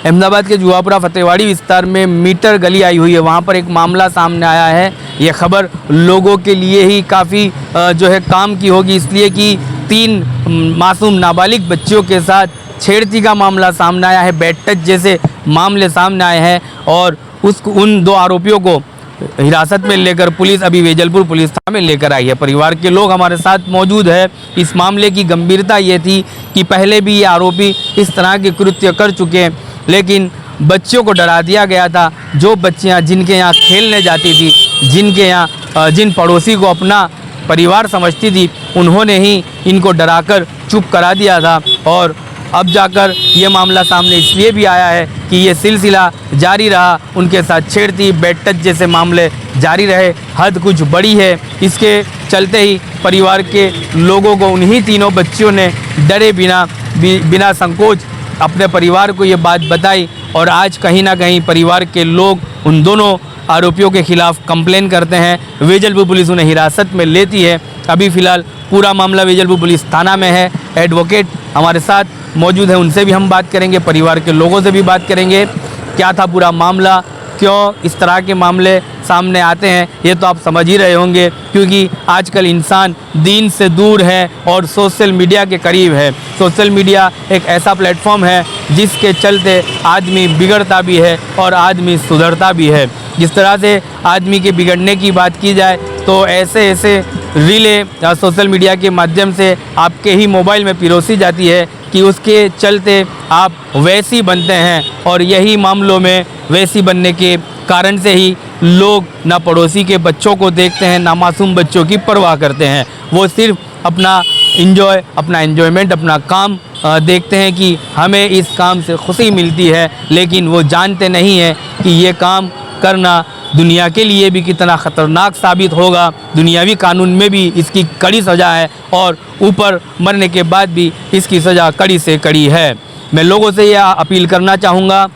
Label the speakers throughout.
Speaker 1: अहमदाबाद के जुआपुरा फतेहवाड़ी विस्तार में मीटर गली आई हुई है, वहाँ पर एक मामला सामने आया है। ये खबर लोगों के लिए ही काफ़ी जो है काम की होगी, इसलिए कि 3 मासूम नाबालिग बच्चियों के साथ छेड़ती का मामला सामने आया है, बेड टच जैसे मामले सामने आए हैं और उन 2 आरोपियों को हिरासत में लेकर पुलिस अभी वेजलपुर पुलिस थाने में लेकर आई है। परिवार के लोग हमारे साथ मौजूद है। इस मामले की गंभीरता ये थी कि पहले भी ये आरोपी इस तरह के कृत्य कर चुके हैं, लेकिन बच्चियों को डरा दिया गया था। जो बच्चियां जिनके यहाँ खेलने जाती थी, जिनके यहाँ जिन पड़ोसी को अपना परिवार समझती थी, उन्होंने ही इनको डराकर चुप करा दिया था। और अब जाकर ये मामला सामने इसलिए भी आया है कि ये सिलसिला जारी रहा, उनके साथ छेड़ती, बेड टच जैसे मामले जारी रहे। हद कुछ बड़ी है, इसके चलते ही परिवार के लोगों को उन्हीं तीनों बच्चियों ने डरे बिना संकोच अपने परिवार को ये बात बताई और आज कहीं ना कहीं परिवार के लोग उन दोनों आरोपियों के खिलाफ कंप्लेन करते हैं। वेजलपुर पुलिस उन्हें हिरासत में लेती है। अभी फ़िलहाल पूरा मामला वेजलपुर पुलिस थाना में है। एडवोकेट हमारे साथ मौजूद है, उनसे भी हम बात करेंगे, परिवार के लोगों से भी बात करेंगे। क्या था पूरा मामला, क्यों इस तरह के मामले सामने आते हैं, ये तो आप समझ ही रहे होंगे, क्योंकि आजकल इंसान दीन से दूर है और सोशल मीडिया के करीब है। सोशल मीडिया एक ऐसा प्लेटफॉर्म है जिसके चलते आदमी बिगड़ता भी है और आदमी सुधरता भी है। जिस तरह से आदमी के बिगड़ने की बात की जाए तो ऐसे रीलें सोशल मीडिया के माध्यम से आपके ही मोबाइल में पिरोसी जाती है कि उसके चलते आप वैसी बनते हैं और यही मामलों में वैसी बनने के कारण से ही लोग ना पड़ोसी के बच्चों को देखते हैं, ना मासूम बच्चों की परवाह करते हैं। वो सिर्फ अपना एंजॉयमेंट, अपना काम देखते हैं कि हमें इस काम से खुशी मिलती है, लेकिन वो जानते नहीं हैं कि ये काम करना दुनिया के लिए भी कितना ख़तरनाक साबित होगा। दुनियावी कानून में भी इसकी कड़ी सज़ा है और ऊपर मरने के बाद भी इसकी सज़ा कड़ी से कड़ी है। मैं लोगों से यह अपील करना चाहूँगा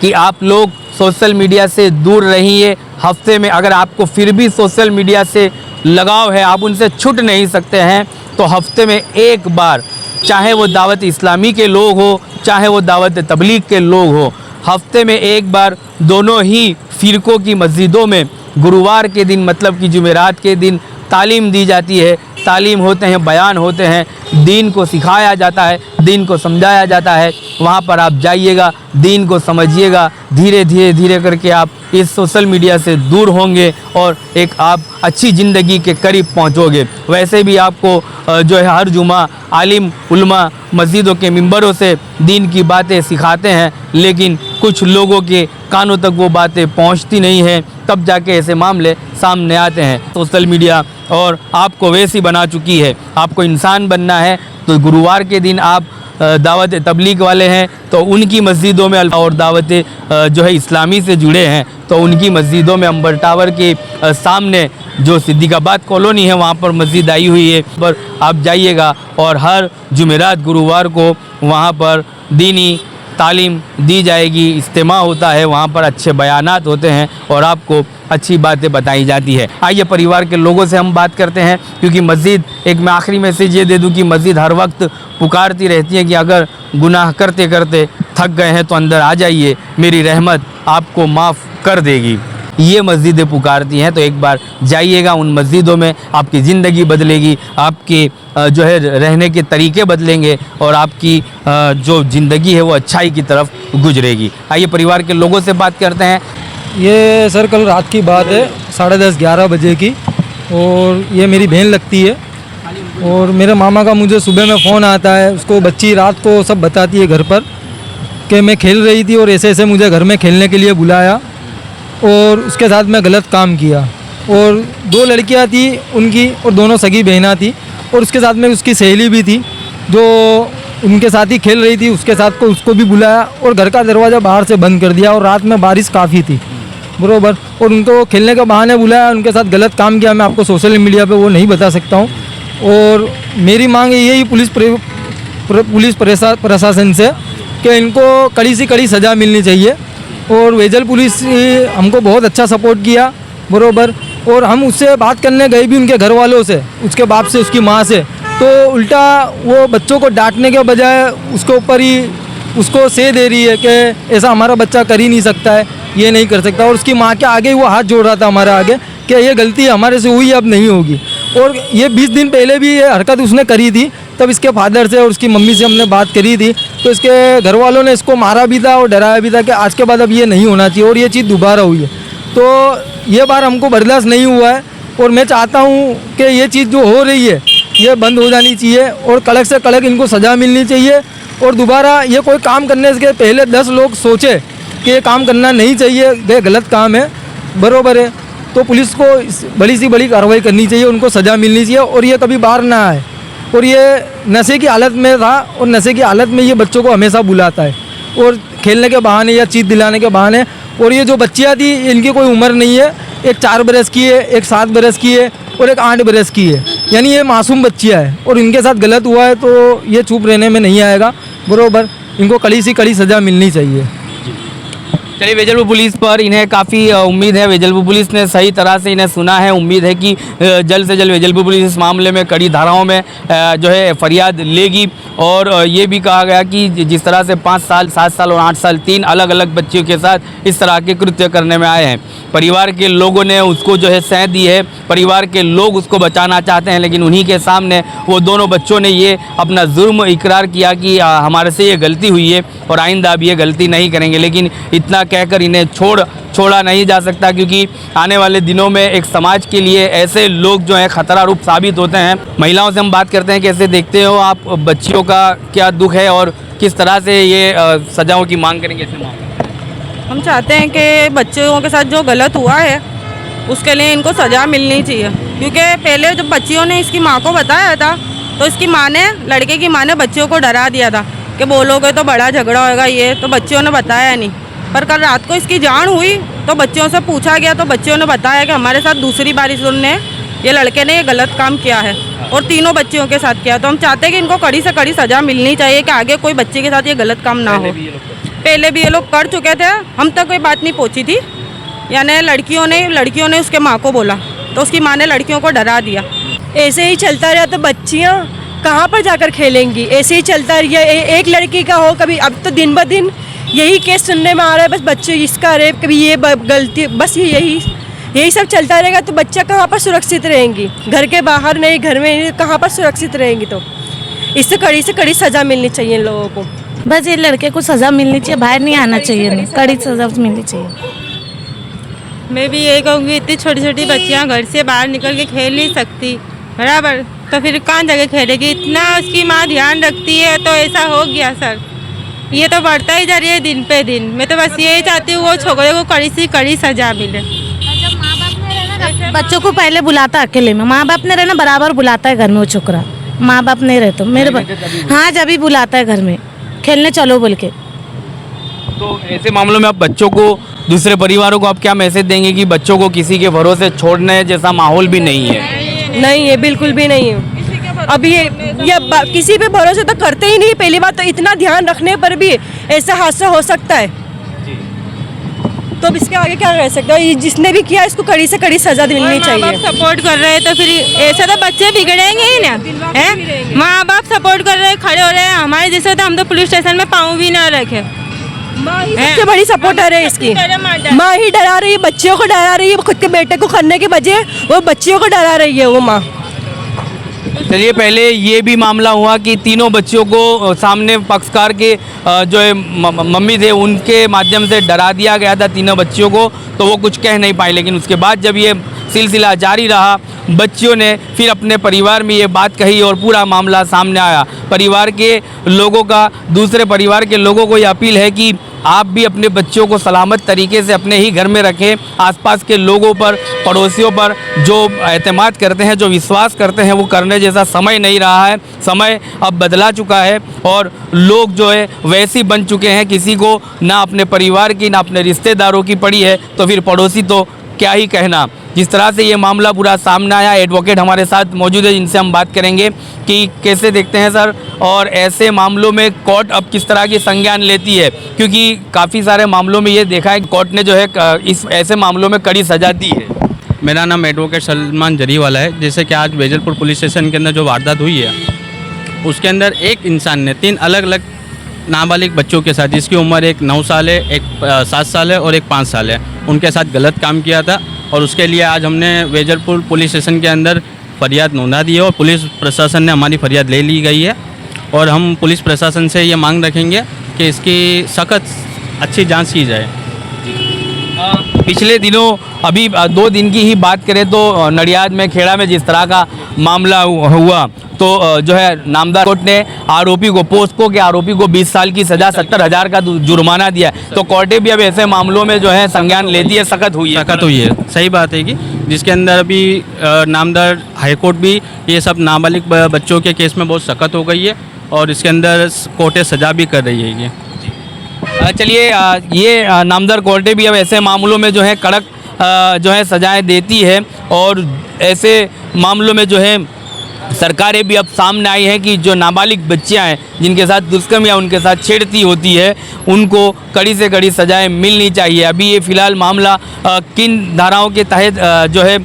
Speaker 1: कि आप लोग सोशल मीडिया से दूर रहिए। हफ्ते में अगर आपको फिर भी सोशल मीडिया से लगाव है, आप उनसे छूट नहीं सकते हैं, तो हफ्ते में एक बार, चाहे वो दावत इस्लामी के लोग हो, चाहे वो दावत तबलीग के लोग हो, हफ्ते में एक बार दोनों ही फ़िरक़ों की मस्जिदों में गुरुवार के दिन, मतलब कि जुमेरात के दिन तालीम दी जाती है। तालीम होते हैं, बयान होते हैं, दीन को सिखाया जाता है, दीन को समझाया जाता है। वहाँ पर आप जाइएगा, दीन को समझिएगा। धीरे करके आप इस सोशल मीडिया से दूर होंगे और एक आप अच्छी ज़िंदगी के करीब पहुँचोगे। वैसे भी आपको जो है हर जुमा आलिम उलमा मस्जिदों के मिंबरों से दीन की बातें सिखाते हैं, लेकिन कुछ लोगों के कानों तक वो बातें पहुंचती नहीं हैं, तब जाके ऐसे मामले सामने आते हैं। सोशल मीडिया और आपको वैसी बना चुकी है। आपको इंसान बनना है तो गुरुवार के दिन आप दावत तबलीग वाले हैं तो उनकी मस्जिदों में, और दावत जो है इस्लामी से जुड़े हैं तो उनकी मस्जिदों में, अंबर टावर के सामने जो सिद्दीकाबाद कॉलोनी है वहाँ पर मस्जिद आई हुई है, पर आप जाइएगा और हर जुमेरात गुरुवार को वहाँ पर दीनी तालीम दी जाएगी। इज्तिमा होता है, वहाँ पर अच्छे बयानात होते हैं और आपको अच्छी बातें बताई जाती है। आइए परिवार के लोगों से हम बात करते हैं, क्योंकि मस्जिद, एक मैं आखिरी मैसेज ये दे दूं कि मस्जिद हर वक्त पुकारती रहती है कि अगर गुनाह करते करते थक गए हैं तो अंदर आ जाइए, मेरी रहमत आपको माफ़ कर देगी। ये मस्जिदें पुकारती हैं, तो एक बार जाइएगा उन मस्जिदों में, आपकी ज़िंदगी बदलेगी, आपके जो है रहने के तरीके बदलेंगे और आपकी जो ज़िंदगी है वो अच्छाई की तरफ गुजरेगी। आइए परिवार के लोगों से बात करते हैं।
Speaker 2: ये सर कल रात की बात है, 10:30-11 बजे की, और ये मेरी बहन लगती है और मेरे मामा का मुझे सुबह में फ़ोन आता है। उसको बच्ची रात को सब बताती है घर पर कि मैं खेल रही थी और ऐसे मुझे घर में खेलने के लिए बुलाया और उसके साथ मैं गलत काम किया। और 2 लड़कियां थी उनकी और दोनों सगी बहना थी और उसके साथ में उसकी सहेली भी थी जो उनके साथ ही खेल रही थी। उसके साथ को उसको भी बुलाया और घर का दरवाज़ा बाहर से बंद कर दिया और रात में बारिश काफ़ी थी बरोबर, और उनको खेलने के बहाने बुलाया, उनके साथ गलत काम किया। मैं आपको सोशल मीडिया पे वो नहीं बता सकता हूँ। और मेरी मांग यही पुलिस प्रशासन से कि इनको कड़ी से कड़ी सज़ा मिलनी चाहिए। और वेजल पुलिस हमको बहुत अच्छा सपोर्ट किया बरोबर, और हम उससे बात करने गए भी उनके घर वालों से, उसके बाप से, उसकी माँ से, तो उल्टा वो बच्चों को डांटने के बजाय उसके ऊपर ही उसको से दे रही है कि ऐसा हमारा बच्चा कर ही नहीं सकता है, ये नहीं कर सकता। और उसकी माँ के आगे वो हाथ जोड़ रहा था हमारे आगे कि ये गलती हमारे से हुई, अब नहीं होगी। और ये 20 दिन पहले भी ये हरकत उसने करी थी, तब इसके फादर से और उसकी मम्मी से हमने बात करी थी, तो इसके घर वालों ने इसको मारा भी था और डराया भी था कि आज के बाद अब ये नहीं होना चाहिए, और ये चीज़ दोबारा हुई है। तो ये बार हमको बर्दाश्त नहीं हुआ है, और मैं चाहता हूँ कि ये चीज़ जो हो रही है ये बंद हो जानी चाहिए, और कड़क से कड़क इनको सज़ा मिलनी चाहिए। और दोबारा ये कोई काम करने से पहले 10 लोग सोचे कि ये काम करना नहीं चाहिए, ये गलत काम है, बरोबर है, तो पुलिस को बड़ी से बड़ी कार्रवाई करनी चाहिए, उनको सज़ा मिलनी चाहिए, और ये कभी बाहर ना आए। और ये नशे की हालत में था, और नशे की हालत में ये बच्चों को हमेशा बुलाता है, और खेलने के बहाने या चीज़ दिलाने के बहाने। और ये जो बच्चियाँ थी इनकी कोई उम्र नहीं है, एक 4 बरस की है, एक 7 बरस की है, और एक 8 बरस की है, यानी ये मासूम बच्चियाँ हैं, और इनके साथ गलत हुआ है तो ये चुप रहने में नहीं आएगा, बरोबर, इनको कड़ी से कड़ी सज़ा मिलनी चाहिए।
Speaker 1: चलिए, वेजलपुर पुलिस पर इन्हें काफ़ी उम्मीद है, वेजलपुर पुलिस ने सही तरह से इन्हें सुना है। उम्मीद है कि जल्द से जल्द वेजलपुर पुलिस इस मामले में कड़ी धाराओं में जो है फरियाद लेगी। और ये भी कहा गया कि जिस तरह से 5 साल, 7 साल और 8 साल 3 अलग अलग बच्चियों के साथ इस तरह के कृत्य करने में आए हैं, परिवार के लोगों ने उसको जो है सह दी है, परिवार के लोग उसको बचाना चाहते हैं, लेकिन उन्हीं के सामने वो दोनों बच्चों ने ये अपना जुर्म इकरार किया कि हमारे से ये गलती हुई है और आइंदा अब ये गलती नहीं करेंगे। लेकिन इतना कहकर इन्हें छोड़ा नहीं जा सकता, क्योंकि आने वाले दिनों में एक समाज के लिए ऐसे लोग जो हैं खतरा रूप साबित होते हैं। महिलाओं से हम बात करते हैं, कैसे देखते हो आप, बच्चियों का क्या दुख है और किस तरह से ये सजाओं की मांग करेंगे ऐसे मामले?
Speaker 3: हम चाहते हैं कि बच्चों के साथ जो गलत हुआ है उसके लिए इनको सज़ा मिलनी चाहिए, क्योंकि पहले जब बच्चियों ने इसकी माँ को बताया था तो इसकी माँ ने, लड़के की माँ ने बच्चियों को डरा दिया था कि बोलोगे तो बड़ा झगड़ा होगा, ये तो बच्चियों ने बताया नहीं। पर कल रात को इसकी जान हुई तो बच्चियों से पूछा गया तो बच्चियों ने बताया कि हमारे साथ दूसरी बार इन्होंने, ये लड़के ने ये गलत काम किया है, और तीनों बच्चियों के साथ किया। तो हम चाहते हैं कि इनको कड़ी से कड़ी सज़ा मिलनी चाहिए कि आगे कोई बच्चे के साथ ये गलत काम ना हो। पहले भी ये लोग कर चुके थे, हम तक कोई बात नहीं पहुंची थी, यानी लड़कियों ने उसके माँ को बोला तो उसकी माँ ने लड़कियों को डरा दिया।
Speaker 4: ऐसे ही चलता रहा तो बच्चियाँ कहाँ पर जाकर खेलेंगी, ऐसे ही चलता रहा। एक लड़की का हो, कभी अब तो दिन ब दिन यही केस सुनने में आ रहा है, बस बच्चे इसका रेप, कभी ये गलती, बस यही सब चलता रहेगा तो बच्चा कहाँ पर सुरक्षित रहेंगी, घर के बाहर नहीं, घर में कहाँ पर सुरक्षित रहेंगी। तो इससे से कड़ी सज़ा मिलनी चाहिए इन लोगों को।
Speaker 5: बस ये लड़के को सज़ा मिलनी चाहिए, बाहर नहीं आना चाहिए, नहीं कड़ी सज़ा मिलनी चाहिए।
Speaker 3: मैं भी यही कहूँगी, इतनी छोटी छोटी बच्चियाँ घर से बाहर निकल के खेल नहीं सकती, बराबर, तो फिर कहाँ जाके खेलेगी। इतना उसकी माँ ध्यान रखती है तो ऐसा हो गया सर, ये तो बढ़ता ही जा रही है दिन पे दिन। मैं तो बस यही चाहती हूँ वो छोकरे को कड़ी से कड़ी सजा मिले।
Speaker 5: बच्चों को पहले बुलाता अकेले में, माँ बाप ने रहना बराबर बुलाता है घर में वो छोकरा, माँ बाप नहीं रहते मेरे हाँ जब भी बुलाता है घर में खेलने चलो बोल के।
Speaker 1: तो ऐसे मामलों में आप बच्चों को, दूसरे परिवारों को आप क्या मैसेज देंगे कि बच्चों को किसी के भरोसे छोड़ने जैसा माहौल भी नहीं है?
Speaker 4: नहीं है, बिल्कुल भी नहीं है। अभी ये किसी पे भरोसे तो करते ही नहीं। पहली बात तो इतना ध्यान रखने पर भी ऐसा हादसा हो सकता है, तो अब इसके आगे क्या रह सकता है। जिसने भी किया इसको कड़ी से कड़ी सजा मिलनी चाहिए।
Speaker 3: सपोर्ट कर रहे हैं तो फिर ऐसा तो बच्चे बिगड़ेंगे ही ना, है माँ बाप सपोर्ट कर रहे हैं, खड़े हो रहे हैं। हमारे जैसे तो हम तो पुलिस स्टेशन में पाँव भी ना रखे।
Speaker 4: माँ ही सबसे बड़ी सपोर्टर है इसकी, माँ ही डरा रही है, बच्चियों को डरा रही है, खुद के बेटे को करने के बजाय वो बच्चियों को डरा रही है वो माँ।
Speaker 1: चलिए, पहले ये भी मामला हुआ कि तीनों बच्चियों को सामने पक्षकार के जो है मम्मी थे उनके माध्यम से डरा दिया गया था तीनों बच्चियों को, तो वो कुछ कह नहीं पाए। लेकिन उसके बाद जब ये सिलसिला जारी रहा, बच्चियों ने फिर अपने परिवार में ये बात कही और पूरा मामला सामने आया। परिवार के लोगों का, दूसरे परिवार के लोगों को ये अपील है कि आप भी अपने बच्चों को सलामत तरीके से अपने ही घर में रखें। आसपास के लोगों पर, पड़ोसियों पर जो एतमाद करते हैं, जो विश्वास करते हैं, वो करने जैसा समय नहीं रहा है। समय अब बदला चुका है और लोग जो है वैसे बन चुके हैं, किसी को ना अपने परिवार की ना अपने रिश्तेदारों की पड़ी है, तो फिर पड़ोसी तो क्या ही कहना। जिस तरह से ये मामला पूरा सामने आया, एडवोकेट हमारे साथ मौजूद है जिनसे हम बात करेंगे कि कैसे देखते हैं सर, और ऐसे मामलों में कोर्ट अब किस तरह की संज्ञान लेती है, क्योंकि काफ़ी सारे मामलों में ये देखा है कोर्ट ने जो है इस ऐसे मामलों में कड़ी सजा दी है।
Speaker 6: मेरा नाम एडवोकेट सलमान जरीवाला है। जैसे कि आज वेजलपुर पुलिस स्टेशन के अंदर जो वारदात हुई है, उसके अंदर एक इंसान ने 3 अलग अलग नाबालिग बच्चों के साथ, जिसकी उम्र एक 9 साल है, एक 7 साल है और एक 5 साल है, उनके साथ गलत काम किया था। और उसके लिए आज हमने वेजरपुर पुलिस स्टेशन के अंदर फरियाद नोंदा दी है और पुलिस प्रशासन ने हमारी फरियाद ले ली गई है। और हम पुलिस प्रशासन से ये मांग रखेंगे कि इसकी सख्त अच्छी जांच की जाए।
Speaker 1: पिछले दिनों अभी 2 दिन की ही बात करें तो नडियाद में, खेड़ा में जिस तरह का मामला हुआ तो जो है नामदार कोर्ट ने आरोपी को, पोस्को के आरोपी को 20 साल की सज़ा, 70,000 का जुर्माना दिया। तो कोर्टें भी अब ऐसे मामलों में जो है संज्ञान लेती है, सख्त हुई है।
Speaker 6: सही बात है कि जिसके अंदर अभी नामदार हाईकोर्ट भी ये सब नाबालिग बच्चों के केस में बहुत सख्त हो गई है और इसके अंदर कोर्टें सजा भी कर रही है। ये
Speaker 1: चलिए, ये नामदार कोर्टें भी अब ऐसे मामलों में जो है कड़क जो है सजाएं देती है और ऐसे मामलों में जो है सरकारें भी अब सामने आई हैं कि जो नाबालिग बच्चियां हैं जिनके साथ दुष्कर्म या उनके साथ छेड़ती होती है उनको कड़ी से कड़ी सजाएं मिलनी चाहिए। अभी ये फ़िलहाल मामला किन धाराओं के तहत जो है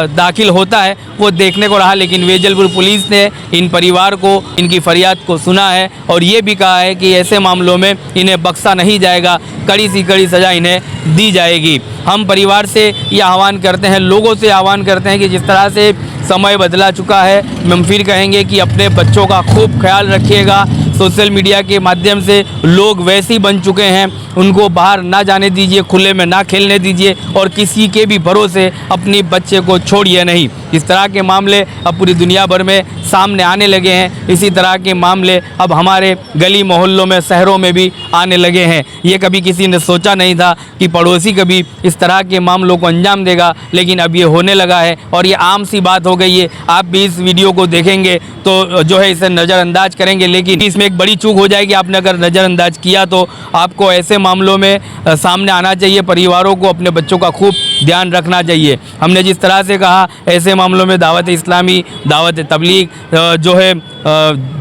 Speaker 1: दाखिल होता है वो देखने को रहा, लेकिन वेजलपुर पुलिस ने इन परिवार को, इनकी फरियाद को सुना है और ये भी कहा है कि ऐसे मामलों में इन्हें बख्शा नहीं जाएगा, कड़ी से कड़ी सज़ा इन्हें दी जाएगी। हम परिवार से ये आह्वान करते हैं, लोगों से आह्वान करते हैं कि जिस तरह से समय बदला चुका है, हम फिर कहेंगे कि अपने बच्चों का खूब ख्याल रखिएगा। सोशल मीडिया के माध्यम से लोग वैसे ही बन चुके हैं, उनको बाहर ना जाने दीजिए, खुले में ना खेलने दीजिए और किसी के भी भरोसे अपनी बच्चे को छोड़िए नहीं। इस तरह के मामले अब पूरी दुनिया भर में सामने आने लगे हैं। इसी तरह के मामले अब हमारे गली मोहल्लों में, शहरों में भी आने लगे हैं। ये कभी किसी ने सोचा नहीं था कि पड़ोसी कभी इस तरह के मामलों को अंजाम देगा, लेकिन अब ये होने लगा है और ये आम सी बात हो गई है। आप भी इस वीडियो को देखेंगे तो जो है इसे नज़रअंदाज करेंगे, लेकिन इसमें एक बड़ी चूक हो जाएगी। आपने अगर नज़रअंदाज किया तो आपको ऐसे मामलों में सामने आना चाहिए। परिवारों को अपने बच्चों का खूब ध्यान रखना चाहिए। हमने जिस तरह से कहा, ऐसे मामलों में दावत इस्लामी, दावत तबलीग जो है,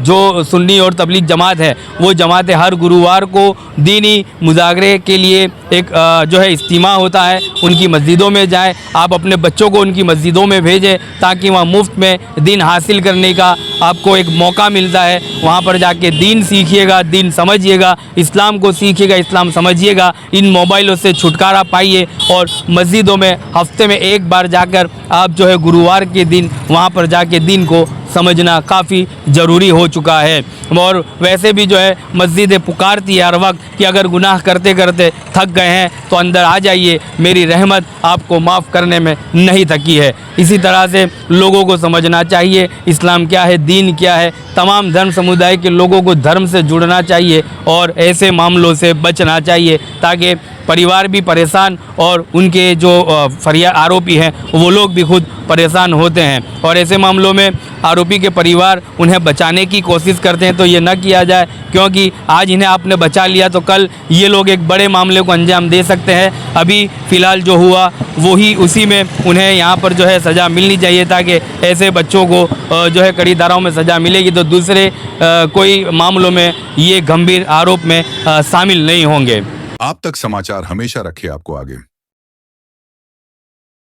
Speaker 1: जो सुन्नी और तबलीग जमात है, वो जमातें हर गुरुवार को दीनी मुजागरे के लिए एक जो है इज्तिमा होता है। उनकी मस्जिदों में जाएं, आप अपने बच्चों को उनकी मस्जिदों में भेजें ताकि वहाँ मुफ्त में दीन हासिल करने का आपको एक मौका मिलता है। वहाँ पर जाके दीन सीखिएगा, दीन समझिएगा, इस्लाम को सीखिएगा, इस्लाम समझिएगा। इन मोबाइलों से छुटकारा पाइए और मस्जिदों में हफ्ते में एक बार जाकर आप जो है गुरुवार के दिन वहाँ पर जाके दीन को समझना काफ़ी ज़रूरी हो चुका है। और वैसे भी जो है मस्जिदें पुकारती है हर वक्त कि अगर गुनाह करते करते थक गए हैं तो अंदर आ जाइए, मेरी रहमत आपको माफ़ करने में नहीं थकी है। इसी तरह से लोगों को समझना चाहिए इस्लाम क्या है, दीन क्या है। तमाम धर्म समुदाय के लोगों को धर्म से जुड़ना चाहिए और ऐसे मामलों से बचना चाहिए ताकि परिवार भी परेशान और उनके जो फरियाद आरोपी हैं वो लोग भी खुद परेशान होते हैं। और ऐसे मामलों में आरोपी के परिवार उन्हें बचाने की कोशिश करते हैं तो ये न किया जाए, क्योंकि आज इन्हें आपने बचा लिया तो कल ये लोग एक बड़े मामले को अंजाम दे सकते हैं। अभी फ़िलहाल जो हुआ वही उसी में उन्हें यहाँ पर जो है सज़ा मिलनी चाहिए ताकि ऐसे बच्चों को जो है कड़ी धाराओं में सज़ा मिलेगी तो दूसरे कोई मामलों में ये गंभीर आरोप में शामिल नहीं होंगे।
Speaker 7: आप तक समाचार हमेशा रखे आपको आगे।